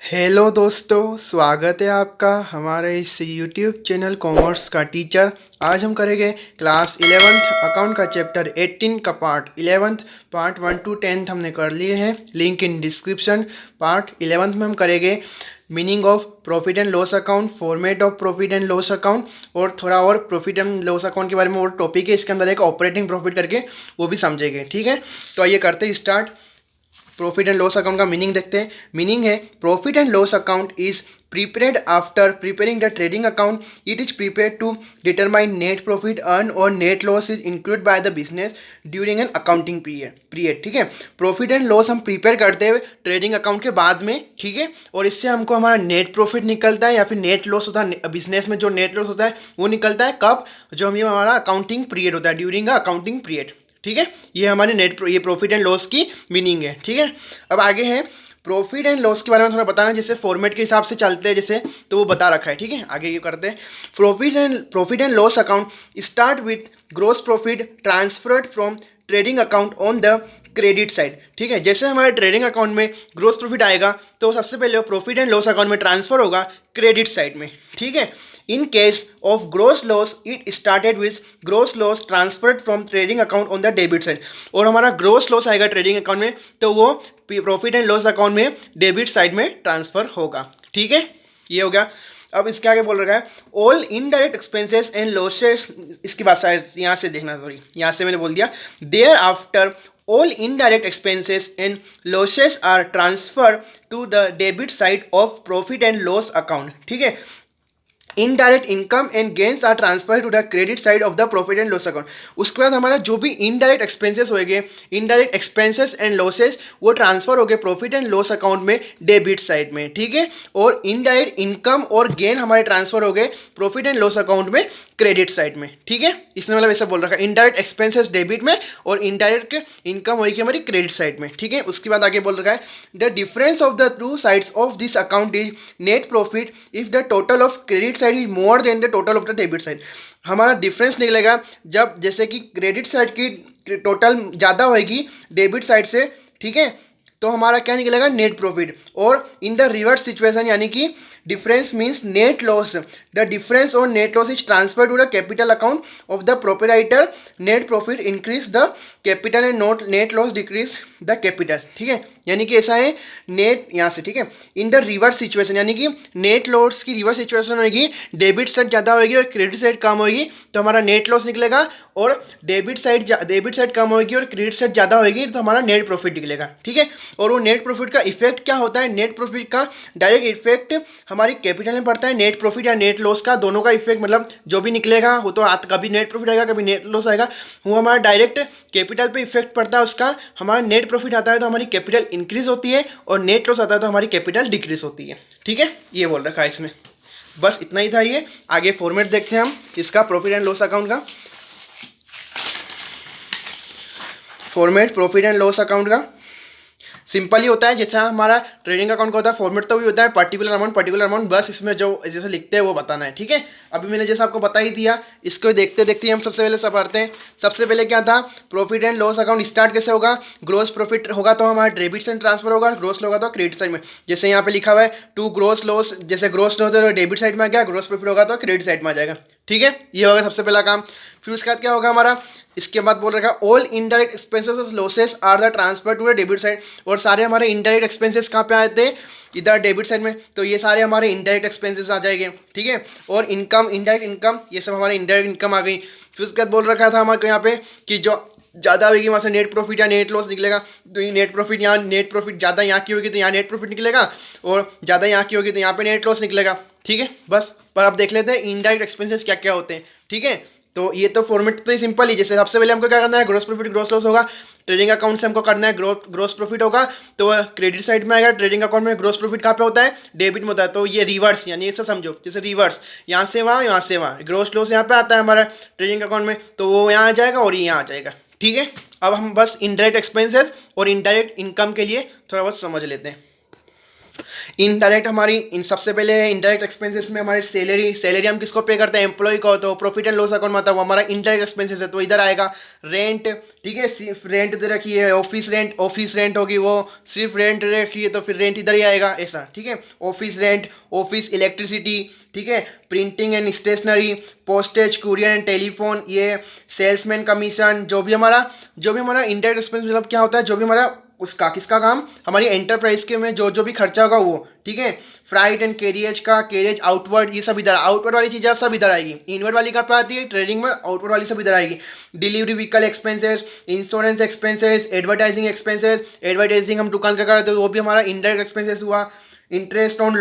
Hello दोस्तों, स्वागत है आपका हमारे इस यूट्यूब चैनल कॉमर्स का टीचर। आज हम करेंगे क्लास 11th अकाउंट का चैप्टर 18 का part 11th। Part 1 to 10th हमने कर लिए हैं, link in description. Part 11th में हम करेंगे meaning of profit and loss account, format of profit and loss account, और थोड़ा और प्रॉफिट एंड लॉस अकाउंट के बारे में और टॉपिक है। इसके अंदर एक ऑपरेटिंग प्रॉफिट करके वो भी समझेंगे, ठीक है। तो आइए करते हैं start. Profit and loss account का मीनिंग देखते हैं। मीनिंग है profit and loss account is prepared after preparing the trading account. It is prepared to determine net profit earned or net loss is incurred by the business during an accounting period ठीक है। Profit and loss हम prepare करते हैं trading account के बाद में, ठीक है। और इससे हमको हमारा नेट प्रॉफिट निकलता है या फिर नेट लॉस होता है। बिजनेस में जो नेट लॉस होता है वो निकलता है कब, जो हम ये हमारा अकाउंटिंग पीरियड होता है, ड्यूरिंग अ अकाउंटिंग पीरियड, ठीक है। ये हमारे ये प्रॉफिट एंड लॉस की मीनिंग है, ठीक है। अब आगे है प्रॉफिट एंड लॉस के बारे में थोड़ा बताना, जैसे फॉर्मेट के हिसाब से चलते हैं जैसे, तो वो बता रखा है, ठीक है। आगे ये करते हैं। Profit and loss account start with gross profit transferred from trading account on the credit side, ठीक है। जैसे हमारे ट्रेडिंग अकाउंट में ग्रोस प्रॉफिट आएगा तो सबसे पहले प्रॉफिट एंड लॉस अकाउंट में ट्रांसफर होगा क्रेडिट साइड में, ठीक है। In case of gross loss it started with gross loss transferred from trading account on the debit side. और हमारा ग्रोस लॉस आएगा ट्रेडिंग अकाउंट में तो वो प्रॉफिट एंड लॉस अकाउंट में डेबिट साइड में ट्रांसफर होगा, ठीक है। ये हो गया। अब इसके आगे बोल रखा है all indirect expenses and losses. इसकी बात शायद यहाँ से देखना, सॉरी यहाँ से मैंने बोल दिया। Thereafter all indirect expenses and losses are transferred to the debit side of profit and loss account, ठीक है। Indirect income and gains are transfer to the credit side of the profit and loss account. उसके बाद हमारा जो भी indirect expenses होंगे, indirect expenses and losses, वो transfer हो गए प्रॉफिट एंड लॉस अकाउंट में डेबिट साइड में, ठीक है। और इनडायरेक्ट इनकम और गेन हमारे ट्रांसफर हो गए प्रॉफिट एंड लॉस अकाउंट में क्रेडिट साइड में, ठीक है। इसने मतलब ऐसा बोल रखा है इनडायरेक्ट एक्सपेंसेस डेबिट में और इनडायरेक्ट इनकम होगी हमारी क्रेडिट साइड में, ठीक है। उसके बाद आगे बोल रखा है the difference of the two sides of this account is net profit if the total of credit side is more than the total of the debit side. हमारा डिफरेंस निकलेगा जब जैसे कि क्रेडिट साइड की टोटल ज़्यादा होगी debit side से, ठीक है, तो हमारा क्या निकलेगा नेट प्रॉफिट। और इन द रिवर्स सिचुएशन यानी कि difference means net loss, the difference और net loss is transfer to the capital account of the proprietor. Net profit increase the capital and not net loss decrease the capital, ठीक है। यानी कि ऐसा है net यहाँ से, ठीक है। इन द रिवर्स सिचुएशन यानी कि नेट लॉस की रिवर्स सिचुएशन होगी, डेबिट साइड ज़्यादा होगी और क्रेडिट साइड कम होगी, तो हमारा नेट लॉस निकलेगा। और डेबिट साइड कम होगी और क्रेडिट साइड ज़्यादा होगी तो हमारा नेट प्रॉफिट निकलेगा, ठीक है। और वो नेट प्रॉफिट का इफेक्ट क्या होता है, नेट प्रॉफिट का डायरेक्ट इफेक्ट हमारी कैपिटल में पड़ता है। नेट प्रॉफिट या नेट लॉस का दोनों का इफेक्ट मतलब जो भी निकलेगा वो तो कभी नेट प्रॉफिट आएगा कभी नेट लॉस आएगा, वो हमारा डायरेक्ट कैपिटल पे इफेक्ट पड़ता है उसका। हमारा नेट प्रॉफिट आता है तो हमारी कैपिटल इंक्रीज होती है और नेट लॉस आता है तो हमारी कैपिटल डिक्रीज होती है, ठीक है। ये बोल रखा है इसमें, बस इतना ही था ये। आगे फॉर्मेट देखते हैं हम इसका प्रॉफिट एंड लॉस अकाउंट का। Format profit and loss account का सिंपल ही होता है जैसा हमारा ट्रेडिंग अकाउंट का होता है। फॉर्मेट तो भी होता है पर्टिकुलर अमाउंट, बस इसमें जो जैसे लिखते हैं वो बताना है, ठीक है। अभी मैंने जैसा आपको बता ही दिया, इसको देखते देखते हम सबसे पहले सब पढ़ते हैं। सबसे पहले क्या था, profit and loss account start कैसे होगा, ग्रोस प्रॉफिट होगा तो हमारा डेबिट साइड ट्रांसफर होगा, ग्रोस होगा तो क्रेडिट साइड में। जैसे यहाँ पे लिखा हुआ है टू ग्रोस लॉस, जैसे ग्रोस लॉस है डेबिट साइड में आ गया, ग्रोस प्रॉफिट होगा तो क्रेडिट साइड में आ जाएगा, ठीक है। ये होगा सबसे पहला काम। फिर उसके बाद क्या होगा हमारा, इसके बाद बोल रखा है all indirect expenses losses are the transfer to the debit side. और सारे हमारे इनडायरेक्ट एक्सपेंसेस कहाँ पे आए थे, इधर डेबिट साइड में, तो ये सारे हमारे इनडायरेक्ट एक्सपेंसेस आ जाएंगे, ठीक है। और इनकम, इनडायरेक्ट इनकम, ये सब हमारे इनडायरेक्ट इनकम आ गई। फिर उसके बाद बोल रखा था हमारे यहाँ पे कि जो ज़्यादा होगी वहाँ से नेट प्रॉफिट या नेट लॉस निकलेगा। तो ये नेट प्रॉफिट यहाँ, नेट प्रॉफिट ज़्यादा यहाँ की होगी तो यहाँ नेट प्रॉफिट निकलेगा, और ज़्यादा यहाँ की होगी तो यहाँ पे नेट लॉस निकलेगा, ठीक है। बस पर अब देख लेते हैं इनडायरेक्ट एक्सपेंसेस क्या क्या होते हैं, ठीक है। तो ये तो फॉर्मेट तो सिंपल ही, जैसे सबसे पहले हमको क्या करना है, ग्रोस प्रॉफिट ग्रोस लॉस होगा, ट्रेडिंग अकाउंट से हमको करना है ग्रोस प्रॉफिट होगा तो क्रेडिट साइड में आएगा। ट्रेडिंग अकाउंट में ग्रोस प्रॉफिट कहाँ पे होता है, डेबिट में होता है, तो ये रिवर्स यानी ऐसा समझो जैसे रिवर्स, यहाँ से वहाँ ग्रोस लॉस यहाँ पे आता है हमारा ट्रेडिंग अकाउंट में, तो वो यहाँ आ जाएगा और ये यहाँ आ जाएगा, ठीक है। अब हम बस इनडायरेक्ट एक्सपेंसेस और इनडायरेक्ट इनकम के लिए थोड़ा बहुत समझ लेते हैं। इनडायरेक्ट हमारी इन सबसे पहले है इनडायरेक्ट एक्सपेंसेस में हमारी सैलरी हम किसको पे करते हैं, एम्प्लॉय को। तो प्रॉफिट एंड लॉस अकाउंट में आता है वो हमारा इनडायरेक्ट एक्सपेंसेस है, तो इधर आएगा रेंट। ठीक है, रेंट इधर रखी है, ऑफिस रेंट होगी वो, सिर्फ रेंट रखी है तो फिर रेंट इधर ही आएगा ऐसा। ठीक है, ऑफिस रेंट, ऑफिस इलेक्ट्रिसिटी, ठीक है, printing and stationery, postage, courier and telephone, ये सेल्समैन कमीशन, जो भी हमारा इनडायरेक्ट एक्सपेंस मतलब क्या होता है, जो भी हमारा उसका किसका काम, हमारी एंटरप्राइज के में जो जो भी खर्चा होगा वो। ठीक है, फ्राइट एंड कैरियज आउटवर्ड, ये सब इधर, आउटवर्ड वाली चीज़ें सब इधर आएगी। इनवर्ड वाली कहाँ पे आती है, ट्रेडिंग में, आउटवर्ड वाली सब इधर आएगी। Delivery vehicle expenses, insurance expenses, advertising expenses, advertising हम दुकान का करते हैं वो भी हमारा इनडायरेक्ट एक्सपेंसेस हुआ। इंटरेस्ट ऑन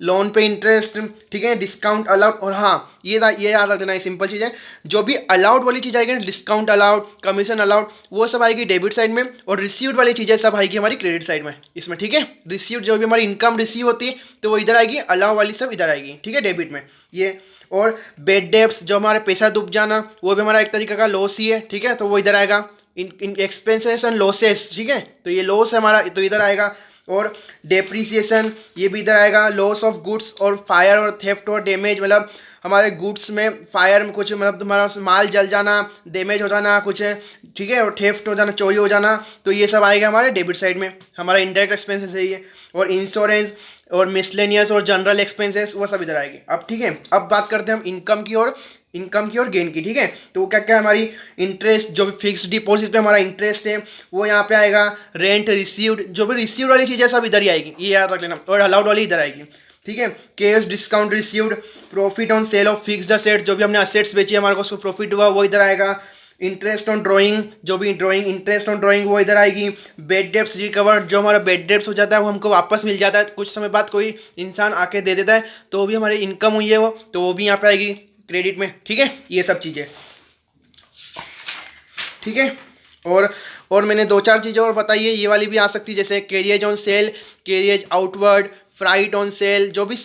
लोन पे इंटरेस्ट, ठीक है, डिस्काउंट अलाउड। और हाँ, ये याद रख देना, ये सिंपल चीज़ है, जो भी अलाउड वाली चीज़ आएगी, डिस्काउंट अलाउड, कमीशन अलाउड, वो सब आएगी डेबिट साइड में, और रिसीव्ड वाली चीज़ें सब आएगी हमारी क्रेडिट साइड में इसमें। ठीक है, रिसीव्ड जो भी हमारी इनकम रिसीव होती है तो वो इधर आएगी, अलाउ वाली सब इधर आएगी। ठीक है, डेबिट में ये। और बेड डेब्ट्स, जो हमारे पैसा डूब जाना, वो भी हमारा एक तरीके का लॉस ही है। ठीक है, तो वो इधर आएगा। इन एक्सपेंसेस एंड लॉसेस, ठीक है, तो ये लॉस है हमारा, तो इधर आएगा। और डेप्रीसिएशन, ये भी इधर आएगा। लॉस ऑफ गुड्स और फायर और थेफ्ट और डैमेज, मतलब हमारे गुड्स में फायर में कुछ, मतलब तुम्हारा माल जल जाना, डैमेज हो जाना कुछ है, ठीक है, और थेफ्ट हो जाना, चोरी हो जाना, तो ये सब आएगा हमारे डेबिट साइड में, हमारा इनडायरेक्ट एक्सपेंसेस है ये। और इंश्योरेंस और मिसलेनियस और जनरल एक्सपेंसेस, वो सब इधर आएंगे। अब ठीक है, अब बात करते हैं हम इनकम की और गेन की। ठीक है, तो वो क्या क्या हमारी इंटरेस्ट, जो भी फिक्स्ड डिपॉजिट पे हमारा इंटरेस्ट है वो यहाँ पे आएगा। रेंट रिसीव्ड, जो भी रिसीव्ड वाली चीज़ें सब इधर ही आएगी, ये याद रख लेना। और अलाउड वाली इधर आएगी। ठीक है, cash discount received, profit on sale of fixed asset, जो भी हमने असेट्स बेची हमारे को उसमें प्रॉफिट हुआ वो इधर आएगा। इंटरेस्ट ऑन ड्राइंग, जो भी इंटरेस्ट ऑन ड्राइंग वो इधर आएगी। बेड डेब्ट्स रिकवर्ड, जो हमारा बेड डेब्ट्स हो जाता है वो हमको वापस मिल जाता है, कुछ समय बाद कोई इंसान आके दे देता है, तो वो भी हमारी इनकम हुई है वो, तो वो भी यहाँ पे आएगी क्रेडिट में। ठीक है, ये सब चीज़ें। ठीक है, और मैंने दो चार चीज़ें और बताई है, ये वाली भी आ सकती है, जैसे carriage on sale, carriage outward, freight on sale, जो भी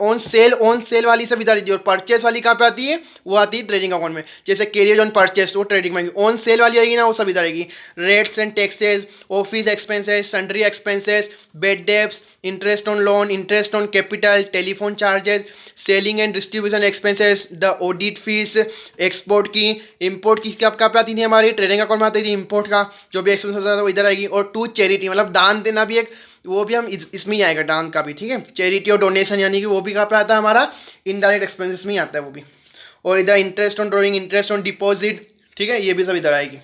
ऑन सेल वाली सब इधर। और परचेस वाली कहाँ पे आती है, वो आती है ट्रेडिंग अकाउंट में। जैसे कैरियज ऑन परचेस वो ट्रेडिंग में, ऑन सेल वाली आएगी ना, वो सब इधर आएगी। Rates and taxes, office expenses, sundry expenses, bed debts, interest on loan, interest on capital, telephone charges, selling and distribution expenses, the audit fees, export की, इम्पोर्ट की कब कहाँ पे आती थी, हमारी ट्रेडिंग अकाउंट में आती थी इम्पोर्ट का, जो भी एक्सपेंस होता था वो इधर आएगी। और टू चैरिटी, मतलब दान देना भी एक, वो भी हम इसमें ही आएगा, दान का भी। ठीक है, चैरिटी और डोनेशन, यानी कि वो भी कहाँ पे आता है, हमारा इनडायरेक्ट एक्सपेंसेस में ही आता है वो भी। और इधर interest on drawing, interest on deposit, ठीक है, ये भी सब इधर आएगी।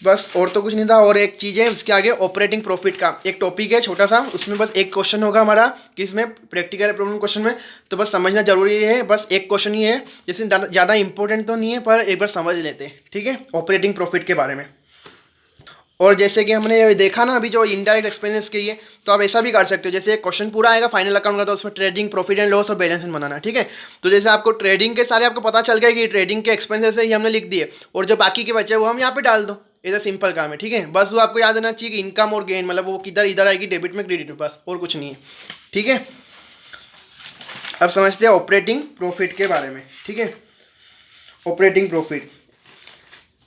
बस और तो कुछ नहीं था। और एक चीज़ है उसके आगे, ऑपरेटिंग प्रॉफिट का एक टॉपिक है छोटा सा, उसमें बस एक क्वेश्चन होगा हमारा, कि इसमें प्रैक्टिकल प्रॉब्लम क्वेश्चन में, तो बस समझना जरूरी है, बस एक क्वेश्चन ही है, जैसे ज़्यादा इंपॉर्टेंट तो नहीं है, पर एक बार समझ लेते हैं। ठीक है, ऑपरेटिंग प्रॉफिट के बारे में। और जैसे कि हमने देखा ना अभी, जो इनडायरेक्ट एक्सपेंसेस के लिए, तो आप ऐसा भी कर सकते हो, जैसे एक क्वेश्चन पूरा आएगा फाइनल अकाउंट का, तो उसमें ट्रेडिंग, प्रॉफिट एंड लॉस और बैलेंस शीट बनाना। ठीक है, तो जैसे आपको ट्रेडिंग के सारे आपको पता चल गया कि ट्रेडिंग के एक्सपेंसेस है, ये हमने लिख दिए, और जो बाकी के बचे वो हम यहाँ पे डाल दो, ऐसा सिंपल काम है। ठीक है, बस वो आपको याद रहना चाहिए कि इनकम और गेन, मतलब वो किधर इधर आएगी, डेबिट में क्रेडिट में, बस और कुछ नहीं है। ठीक है, अब समझते हैं ऑपरेटिंग प्रॉफिट के बारे में। ठीक है, ऑपरेटिंग प्रॉफिट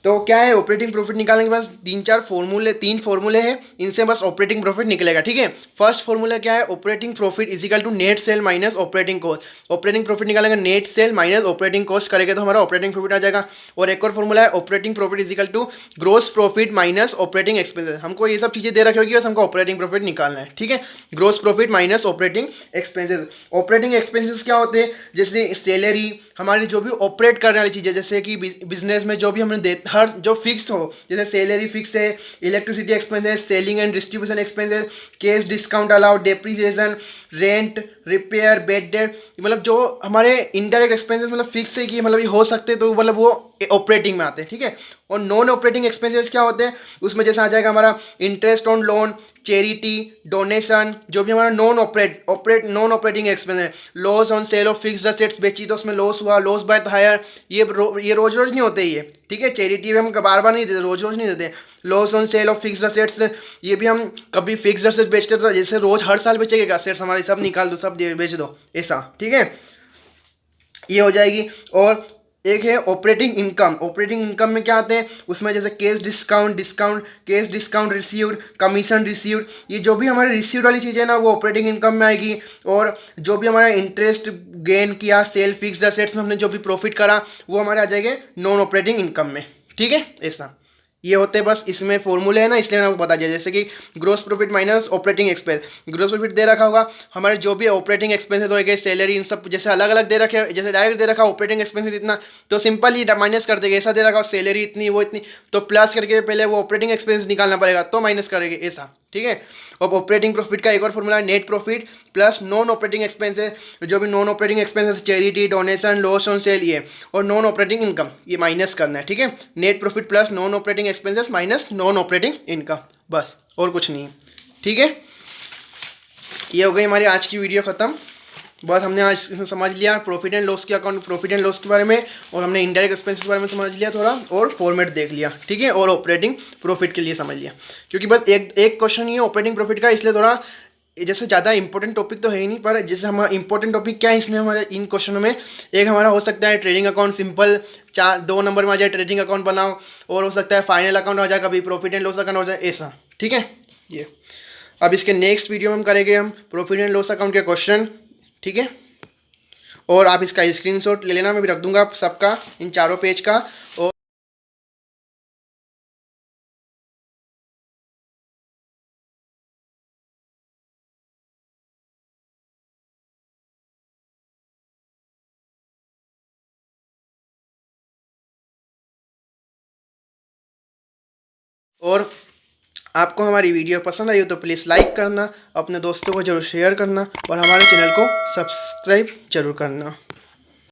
तो क्या है, ऑपरेटिंग प्रॉफिट निकालने के बाद तीन फॉर्मूले हैं, इनसे बस ऑपरेटिंग प्रॉफिट निकलेगा। ठीक है, फर्स्ट फॉर्मूला क्या है, operating profit is equal to net sale minus operating cost. Operating profit निकालेंगे, net sale minus operating cost करेंगे तो हमारा ऑपरेटिंग प्रॉफिट आ जाएगा। और एक और फॉर्मूला है, operating profit is equal to gross profit minus operating expenses. हमको ये सब चीज़ें दे रखी होगी, बस हमको ऑपरेटिंग प्रॉफिट निकालना है। ठीक है, gross profit minus operating expenses. Operating expenses क्या होते हैं, जैसे सैलरी, हमारी जो भी ऑपरेट करने वाली चीज़ें, जैसे कि बिजनेस में जो भी हमने हर जो फिक्स हो, जैसे सैलरी फिक्स है, electricity expenses, selling and distribution expenses, cash discount allowed, depreciation, rent, repair, bed date, मतलब जो हमारे इनडायरेक्ट एक्सपेंसेस मतलब फिक्स है कि मतलब ये हो सकते हैं, तो मतलब वो ऑपरेटिंग में आते हैं। ठीक है, और नॉन ऑपरेटिंग एक्सपेंसेस क्या होते हैं, उसमें जैसे आ जाएगा हमारा interest on loan, charity, donation, जो भी हमारा नॉन ऑपरेटिंग एक्सपेंस है। Loss on sale of fixed assets, बेची तो उसमें लॉस हुआ, लॉस बाय हायर, ये रोज नहीं होते ये। ठीक है, चैरिटी में हम बार बार नहीं देते, रोज नहीं देते। Loss on sale of fixed assets, ये भी हम कभी फिक्स्ड असेट्स बेचते तो जैसे रोज हर साल बेचेगा असेट्स हमारे, सब निकाल दो, सब बेच दो, ऐसा। ठीक है, ये हो जाएगी। और एक है ऑपरेटिंग इनकम। ऑपरेटिंग इनकम में क्या आते हैं, उसमें जैसे cash discount, cash discount received, commission received, ये जो भी हमारे रिसीव्ड वाली चीज़ें ना वो ऑपरेटिंग इनकम में आएगी। और जो भी हमारा इंटरेस्ट गेन किया, सेल फिक्स्ड असेट्स में हमने जो भी प्रॉफिट करा वो हमारे आ जाएंगे नॉन ऑपरेटिंग इनकम में। ठीक है, ऐसा ये होते हैं। बस इसमें फॉर्मूले है ना, इसलिए मैंने आपको बता दिया। जैसे कि gross profit minus operating expense, gross profit दे रखा होगा, हमारे जो भी ऑपरेटिंग एक्सपेंसेस होंगे, सैलरी, इन सब जैसे अलग अलग दे रखे, जैसे डायरेक्ट दे रखा ऑपरेटिंग एक्सपेंसेस इतना, तो सिंपल ही माइनस कर देगा। ऐसा दे रखा सैलरी इतनी, वो इतनी, तो प्लस करके पहले वो ऑपरेटिंग एक्सपेंस निकालना पड़ेगा, तो माइनस करेंगे ऐसा। ठीक है। अब ऑपरेटिंग प्रॉफिट का एक और फॉर्मूला है net profit plus non operating expenses, जो भी non operating expenses, charity, donation, loss on sale, ये और नॉन ऑपरेटिंग इनकम, ये माइनस करना है। ठीक है, net profit plus non operating expenses minus non operating income, बस और कुछ नहीं है। ठीक है, ये हो गई हमारी आज की वीडियो ख़त्म। बस हमने आज समझ लिया प्रॉफिट एंड लॉस के अकाउंट, प्रॉफिट एंड लॉस के बारे में, और हमने इनडायरेक्ट एक्सपेंसेस के बारे में समझ लिया थोड़ा, और फॉर्मेट देख लिया। ठीक है, और ऑपरेटिंग प्रॉफिट के लिए समझ लिया, क्योंकि बस एक क्वेश्चन ही है ऑपरेटिंग प्रॉफिट का, इसलिए थोड़ा जैसे ज़्यादा इंपॉर्टेंट टॉपिक तो है ही नहीं, पर जैसे हमारा इंपॉर्टेंट टॉपिक क्या है इसमें हमारे इन क्वेश्चनों में, एक हमारा हो सकता है ट्रेडिंग अकाउंट, सिंपल 2 नंबर में आ जाए ट्रेडिंग अकाउंट बनाओ, और हो सकता है फाइनल अकाउंट आ जाए, कभी प्रॉफिट एंड लॉस अकाउंट हो जाए, ऐसा। ठीक है, ये अब इसके नेक्स्ट वीडियो में हम करेंगे हम प्रॉफिट एंड लॉस अकाउंट के क्वेश्चन। ठीक है, और आप इसका स्क्रीनशॉट ले लेना, मैं भी रख दूंगा सबका, इन चारों पेज का। और आपको हमारी वीडियो पसंद आई हो तो प्लीज़ लाइक करना, अपने दोस्तों को जरूर शेयर करना, और हमारे चैनल को सब्सक्राइब जरूर करना।